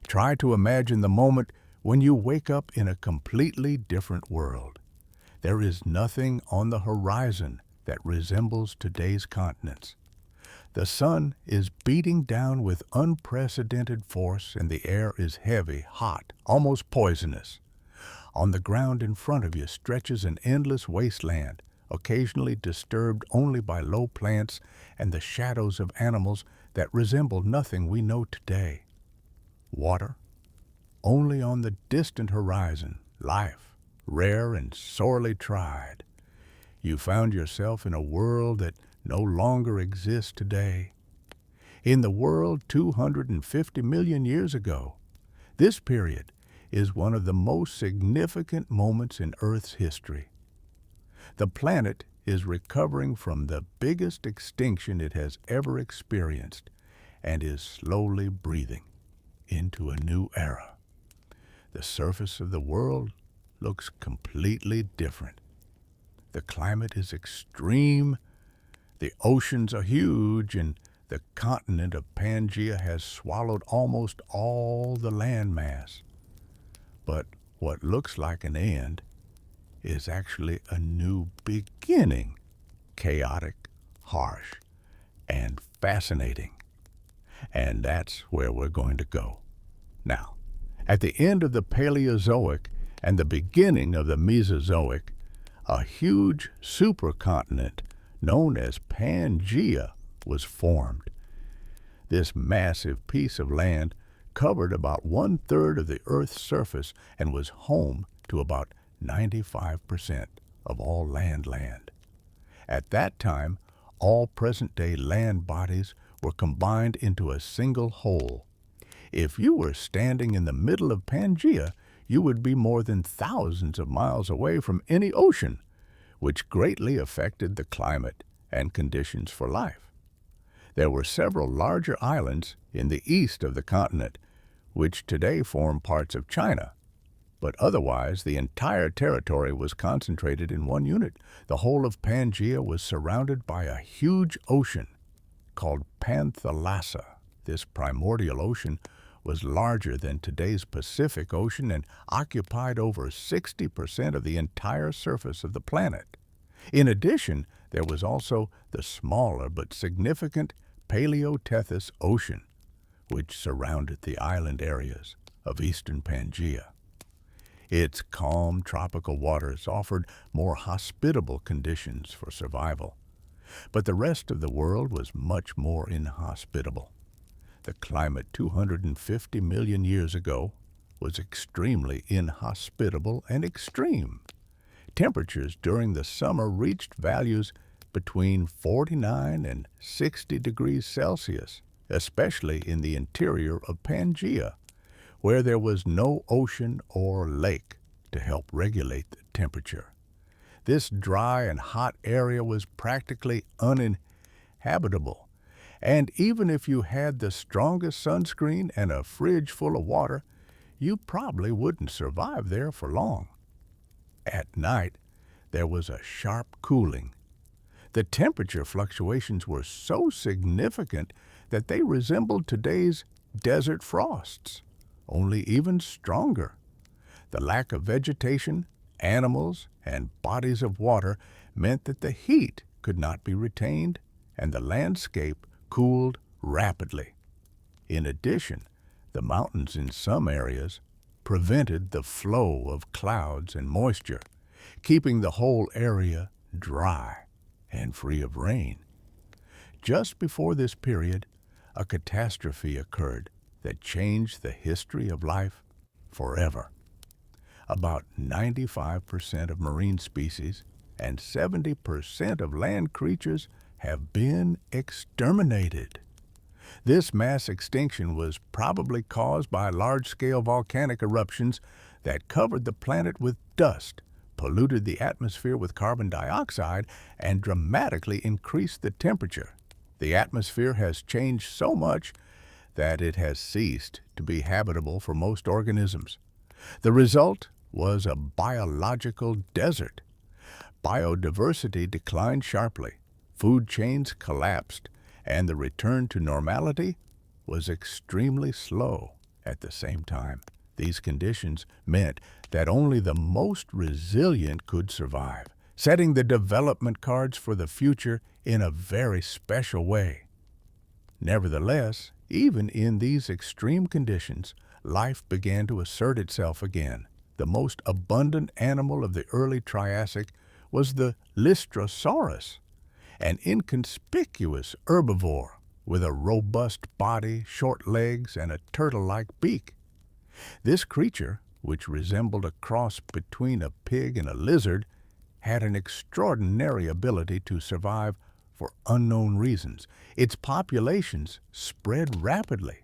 Try to imagine the moment when you wake up in a completely different world. There is nothing on the horizon that resembles today's continents. The sun is beating down with unprecedented force and the air is heavy, hot, almost poisonous. On the ground in front of you stretches an endless wasteland, occasionally disturbed only by low plants and the shadows of animals that resemble nothing we know today. Water? Only on the distant horizon. Life, rare and sorely tried. You found yourself in a world that no longer exists today. In the world 250 million years ago, this period is one of the most significant moments in Earth's history. The planet is recovering from the biggest extinction it has ever experienced and is slowly breathing into a new era. The surface of the world looks completely different. The climate is extreme, the oceans are huge, and the continent of Pangia has swallowed almost all the landmass. But what looks like an end is actually a new beginning, chaotic, harsh, and fascinating. And that's where we're going to go. Now, at the end of the Paleozoic and the beginning of the Mesozoic, a huge supercontinent known as Pangaea was formed. This massive piece of land covered about 1/3 of the Earth's surface and was home to about 95% of all land. At that time, all present-day land bodies were combined into a single whole. If you were standing in the middle of Pangaea, you would be more than thousands of miles away from any ocean, which greatly affected the climate and conditions for life. There were several larger islands in the east of the continent, which today form parts of China, but otherwise the entire territory was concentrated in one unit. The whole of Pangaea was surrounded by a huge ocean called Panthalassa. This primordial ocean was larger than today's Pacific Ocean and occupied over 60% of the entire surface of the planet. In addition, there was also the smaller but significant Paleotethys Ocean, which surrounded the island areas of eastern Pangaea. Its calm tropical waters offered more hospitable conditions for survival, but the rest of the world was much more inhospitable. The climate 250 million years ago was extremely inhospitable and extreme. Temperatures during the summer reached values between 49 and 60 degrees Celsius, especially in the interior of Pangaea, where there was no ocean or lake to help regulate the temperature. This dry and hot area was practically uninhabitable, and even if you had the strongest sunscreen and a fridge full of water, you probably wouldn't survive there for long. At night, there was a sharp cooling. The temperature fluctuations were so significant that they resembled today's desert frosts, only even stronger. The lack of vegetation, animals, and bodies of water meant that the heat could not be retained and the landscape cooled rapidly. In addition, the mountains in some areas prevented the flow of clouds and moisture, keeping the whole area dry and free of rain. Just before this period, a catastrophe occurred that changed the history of life forever. About 95% of marine species and 70% of land creatures have been exterminated. This mass extinction was probably caused by large-scale volcanic eruptions that covered the planet with dust, polluted the atmosphere with carbon dioxide, and dramatically increased the temperature. The atmosphere has changed so much that it has ceased to be habitable for most organisms. The result was a biological desert. Biodiversity declined sharply, food chains collapsed, and the return to normality was extremely slow At the same time, these conditions meant that only the most resilient could survive, setting the development cards for the future in a very special way. Nevertheless, even in these extreme conditions, life began to assert itself again. The most abundant animal of the early Triassic was the Lystrosaurus, an inconspicuous herbivore with a robust body, short legs, and a turtle-like beak. This creature, which resembled a cross between a pig and a lizard, had an extraordinary ability to survive for unknown reasons. Its populations spread rapidly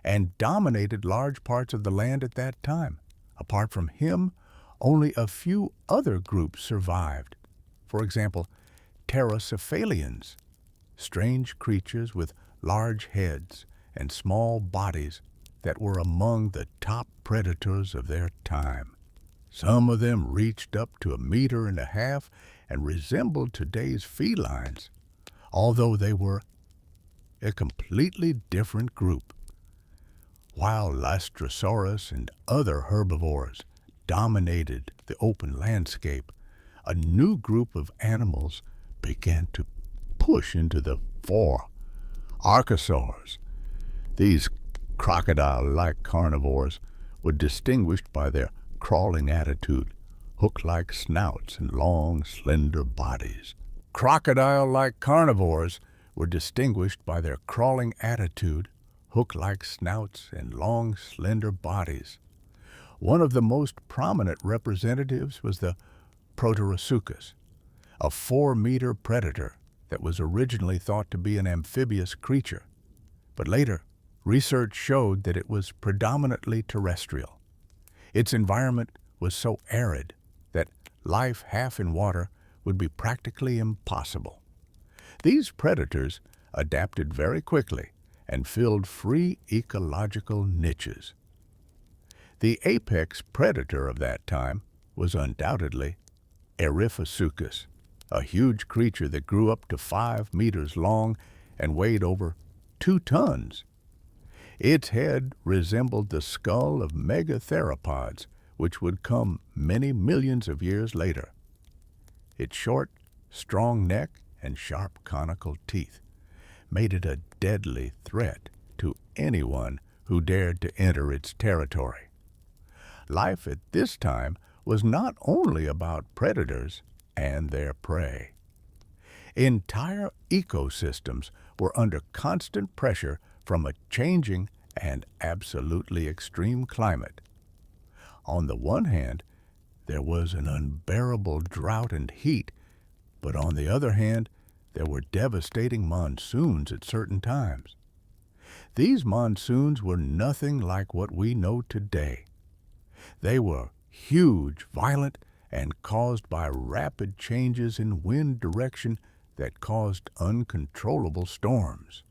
and dominated large parts of the land at that time. Apart from him, only a few other groups survived. For example, pterocephalians, strange creatures with large heads and small bodies that were among the top predators of their time. Some of them reached up to 1.5 meters and resembled today's felines, although they were a completely different group. While Lystrosaurus and other herbivores dominated the open landscape, a new group of animals began to push into the fore. Archosaurs. These crocodile-like carnivores were distinguished by their crawling attitude, hook-like snouts, and long, slender bodies. Crocodile-like carnivores were distinguished by their crawling attitude, hook-like snouts, and long, slender bodies. One of the most prominent representatives was the Aifosucus, a 4-meter predator that was originally thought to be an amphibious creature, but later research showed that it was predominantly terrestrial. Its environment was so arid that life half in water would be practically impossible. These predators adapted very quickly and filled free ecological niches. The apex predator of that time was undoubtedly Aifosucus, a huge creature that grew up to 5 meters long and weighed over 2 tons. Its head resembled the skull of megatheropods, which would come many millions of years later. Its short, strong neck and sharp conical teeth made it a deadly threat to anyone who dared to enter its territory. Life at this time was not only about predators and their prey. Entire ecosystems were under constant pressure from a changing and absolutely extreme climate. On the one hand, there was an unbearable drought and heat, but on the other hand, there were devastating monsoons at certain times. These monsoons were nothing like what we know today. They were huge, violent, and caused by rapid changes in wind direction that caused uncontrollable storms.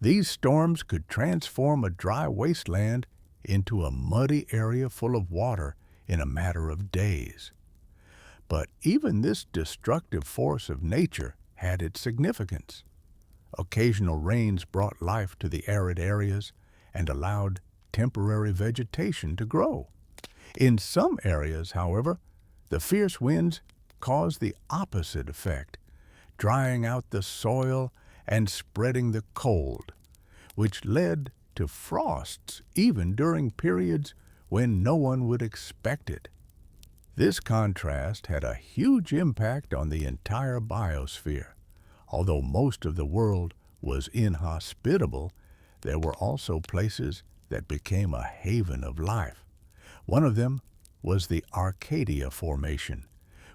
These storms could transform a dry wasteland into a muddy area full of water in a matter of days. But even this destructive force of nature had its significance. Occasional rains brought life to the arid areas and allowed temporary vegetation to grow. In some areas, however, the fierce winds caused the opposite effect, drying out the soil and spreading the cold, which led to frosts even during periods when no one would expect it. This contrast had a huge impact on the entire biosphere. Although most of the world was inhospitable, there were also places that became a haven of life. One of them was the Arcadia Formation,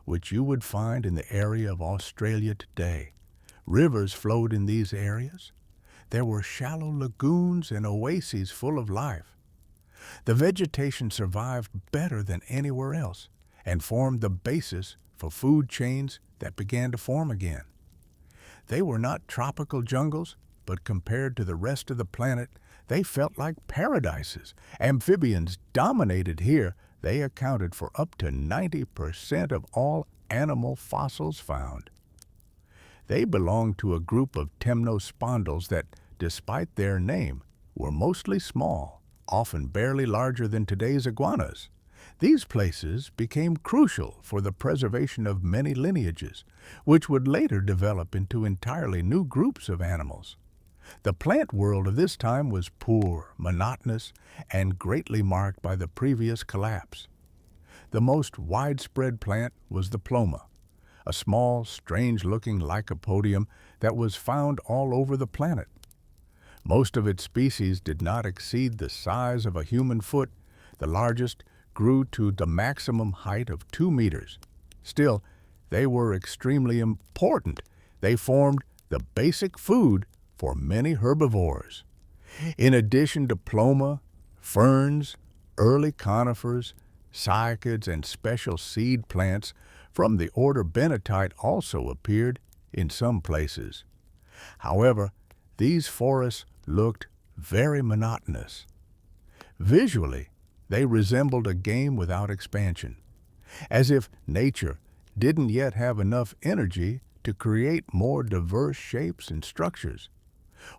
which you would find in the area of Australia today. Rivers flowed in these areas. There were shallow lagoons and oases full of life. The vegetation survived better than anywhere else and formed the basis for food chains that began to form again. They were not tropical jungles, but compared to the rest of the planet, they felt like paradises. Amphibians dominated here. They accounted for up to 90% of all animal fossils found. They belonged to a group of temnospondylls that, despite their name, were mostly small, often barely larger than today's iguanas. These places became crucial for the preservation of many lineages, which would later develop into entirely new groups of animals. The plant world of this time was poor, monotonous, and greatly marked by the previous collapse. The most widespread plant was the ploma, a small, strange-looking lycopodium that was found all over the planet. Most of its species did not exceed the size of a human foot. The largest grew to the maximum height of 2 meters. Still, they were extremely important. They formed the basic food for many herbivores. In addition to ploma, ferns, early conifers, cycads, and special seed plants from the order Benatite also appeared in some places. However, these forests looked very monotonous. Visually, they resembled a game without expansion, as if nature didn't yet have enough energy to create more diverse shapes and structures.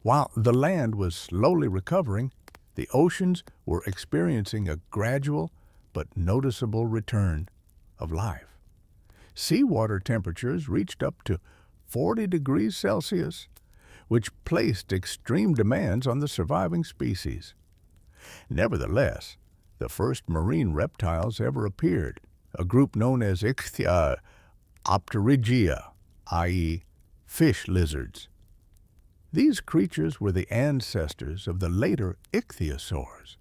While the land was slowly recovering, the oceans were experiencing a gradual but noticeable return of life. Seawater temperatures reached up to 40 degrees Celsius, which placed extreme demands on the surviving species. Nevertheless, the first marine reptiles ever appeared, a group known as Arcadia, i.e., fish lizards. These creatures were the ancestors of the later ichthyosaurs,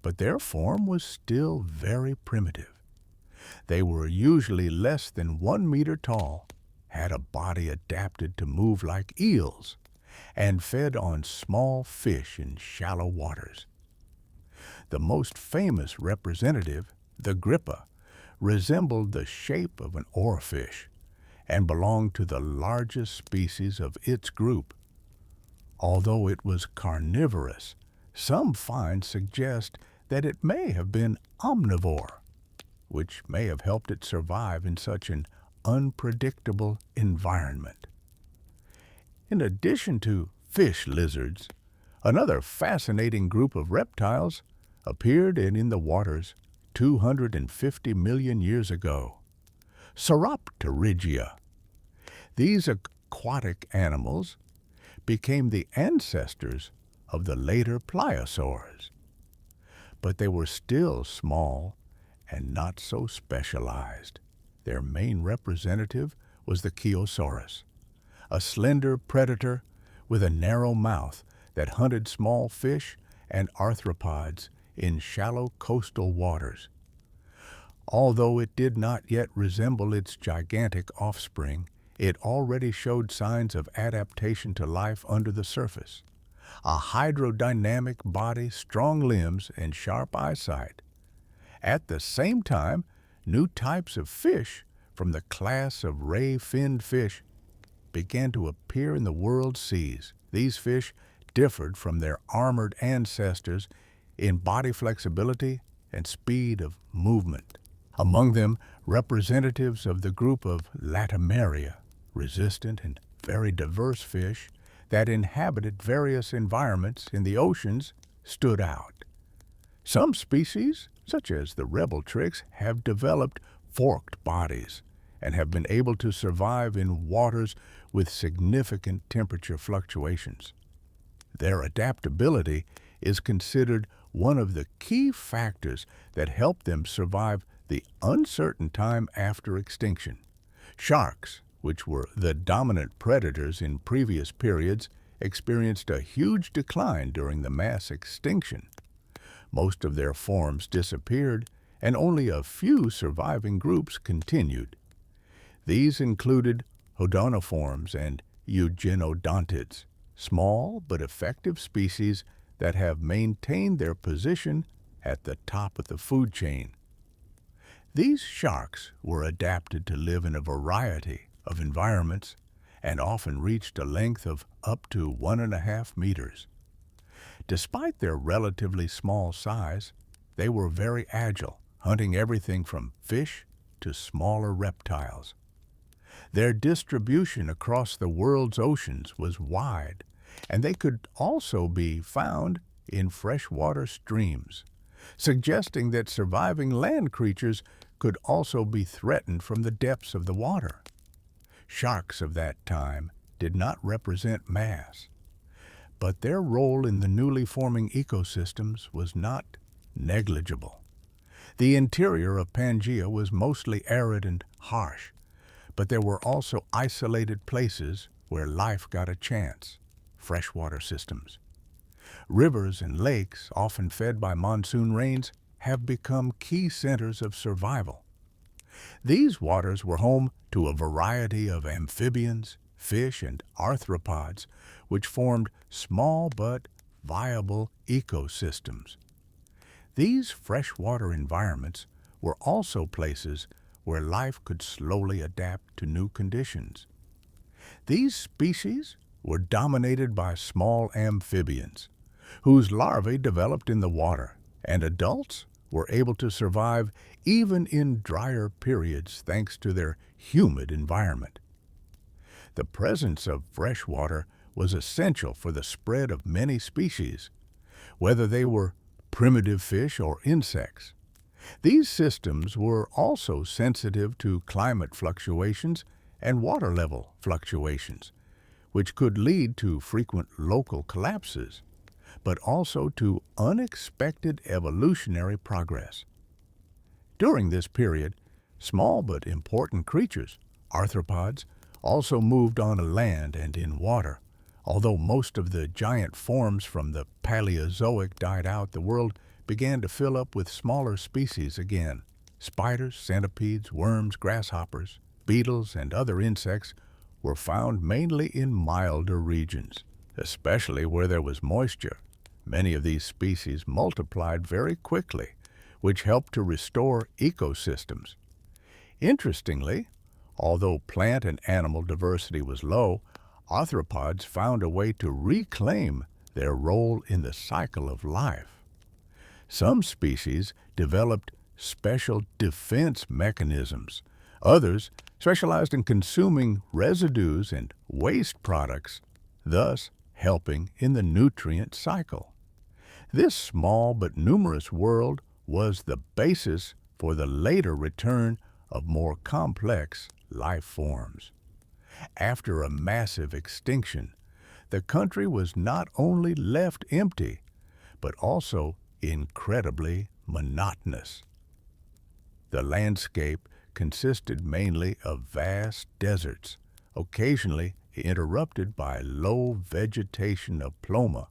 but their form was still very primitive. They were usually less than 1 meter tall, had a body adapted to move like eels, and fed on small fish in shallow waters. The most famous representative, the Grippa, resembled the shape of an oarfish and belonged to the largest species of its group. Although it was carnivorous, some finds suggest that it may have been omnivore, which may have helped it survive in such an unpredictable environment. In addition to fish lizards, another fascinating group of reptiles appeared in the waters 250 million years ago. Seraparigia. These aquatic animals became the ancestors of the later pliosaurs. But they were still small and not so specialized. Their main representative was the Chiosaurus, a slender predator with a narrow mouth that hunted small fish and arthropods in shallow coastal waters. Although it did not yet resemble its gigantic offspring, it already showed signs of adaptation to life under the surface. A hydrodynamic body, strong limbs, and sharp eyesight. At the same time, new types of fish from the class of ray-finned fish began to appear in the world's seas. These fish differed from their armored ancestors in body flexibility and speed of movement. Among them, representatives of the group of Latimeria, resistant and very diverse fish that inhabited various environments in the oceans, stood out. Some species, such as the rebel tricks, have developed forked bodies and have been able to survive in waters with significant temperature fluctuations. Their adaptability is considered one of the key factors that helped them survive the uncertain time after extinction. Sharks, which were the dominant predators in previous periods, experienced a huge decline during the mass extinction. Most of their forms disappeared, and only a few surviving groups continued. These included hodoniforms and eugenodontids, small but effective species that have maintained their position at the top of the food chain. These sharks were adapted to live in a variety of environments and often reached a length of up to 1.5 meters. Despite their relatively small size, they were very agile, hunting everything from fish to smaller reptiles. Their distribution across the world's oceans was wide, and they could also be found in freshwater streams, suggesting that surviving land creatures could also be threatened from the depths of the water. Sharks of that time did not represent mass, but their role in the newly forming ecosystems was not negligible. The interior of Pangaea was mostly arid and harsh, but there were also isolated places where life got a chance, freshwater systems. Rivers and lakes, often fed by monsoon rains, have become key centers of survival. These waters were home to a variety of amphibians, fish, and arthropods, which formed small but viable ecosystems. These freshwater environments were also places where life could slowly adapt to new conditions. These species were dominated by small amphibians, whose larvae developed in the water, and adults were able to survive even in drier periods thanks to their humid environment. The presence of fresh water was essential for the spread of many species, whether they were primitive fish or insects. These systems were also sensitive to climate fluctuations and water level fluctuations, which could lead to frequent local collapses, but also to unexpected evolutionary progress. During this period, small but important creatures, arthropods, also moved on land and in water. Although most of the giant forms from the Paleozoic died out, the world began to fill up with smaller species again. Spiders, centipedes, worms, grasshoppers, beetles, and other insects were found mainly in milder regions, especially where there was moisture. Many of these species multiplied very quickly, which helped to restore ecosystems. Interestingly, although plant and animal diversity was low, arthropods found a way to reclaim their role in the cycle of life. Some species developed special defense mechanisms. Others specialized in consuming residues and waste products, thus helping in the nutrient cycle. This small but numerous world was the basis for the later return of more complex life forms. After a massive extinction, the country was not only left empty, but also incredibly monotonous. The landscape consisted mainly of vast deserts, occasionally interrupted by low vegetation of ploma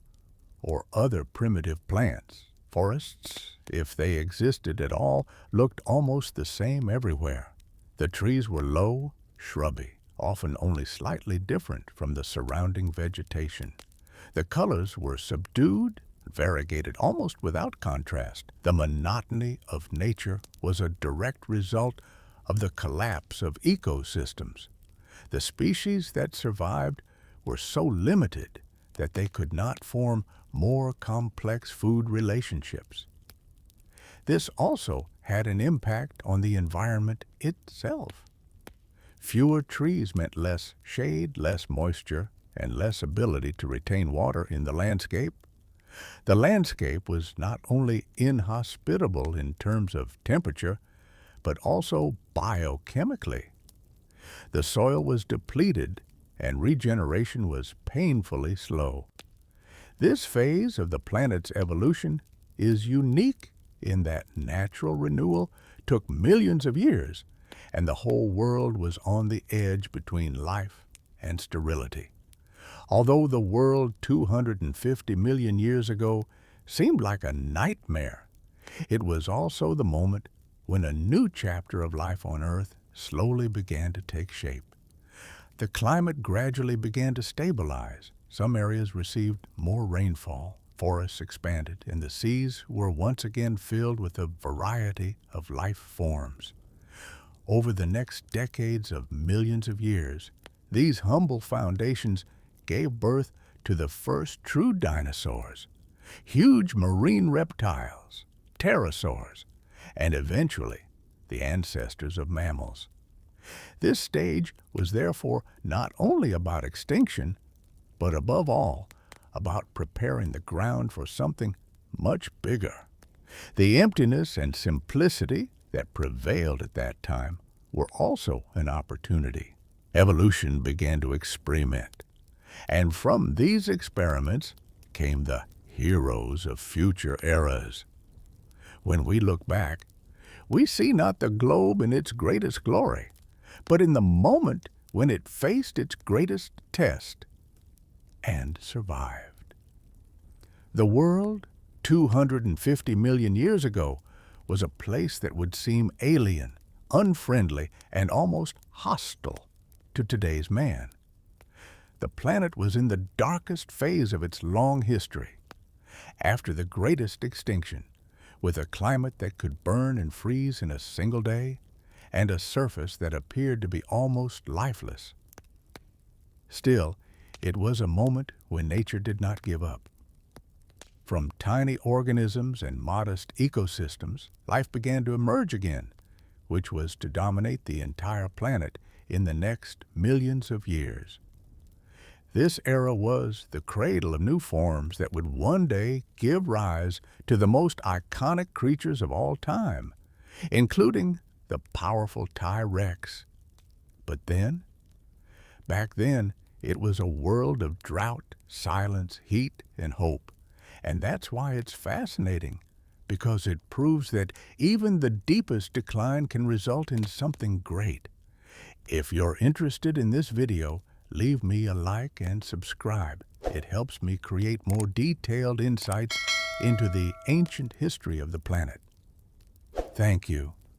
or other primitive plants. Forests, if they existed at all, looked almost the same everywhere. The trees were low, shrubby, often only slightly different from the surrounding vegetation. The colors were subdued, variegated almost without contrast. The monotony of nature was a direct result of the collapse of ecosystems. The species that survived were so limited that they could not form more complex food relationships. This also had an impact on the environment itself. Fewer trees meant less shade, less moisture, and less ability to retain water in the landscape. The landscape was not only inhospitable in terms of temperature, but also biochemically. The soil was depleted and regeneration was painfully slow. This phase of the planet's evolution is unique in that natural renewal took millions of years, and the whole world was on the edge between life and sterility. Although the world 250 million years ago seemed like a nightmare, it was also the moment when a new chapter of life on Earth slowly began to take shape. The climate gradually began to stabilize. Some areas received more rainfall, forests expanded, and the seas were once again filled with a variety of life forms. Over the next decades of millions of years, these humble foundations gave birth to the first true dinosaurs, huge marine reptiles, pterosaurs, and eventually the ancestors of mammals. This stage was therefore not only about extinction, but above all, about preparing the ground for something much bigger. The emptiness and simplicity that prevailed at that time were also an opportunity. Evolution began to experiment, and from these experiments came the heroes of future eras. When we look back, we see not the globe in its greatest glory, but in the moment when it faced its greatest test and survived. The world, 250 million years ago, was a place that would seem alien, unfriendly, and almost hostile to today's man. The planet was in the darkest phase of its long history. After the greatest extinction, with a climate that could burn and freeze in a single day, and a surface that appeared to be almost lifeless. Still, it was a moment when nature did not give up. From tiny organisms and modest ecosystems, life began to emerge again, which was to dominate the entire planet in the next millions of years. This era was the cradle of new forms that would one day give rise to the most iconic creatures of all time, including the powerful T-Rex. But back then, it was a world of drought, silence, heat, and hope. And that's why it's fascinating, because it proves that even the deepest decline can result in something great. If you're interested in this video, leave me a like and subscribe. It helps me create more detailed insights into the ancient history of the planet. Thank you.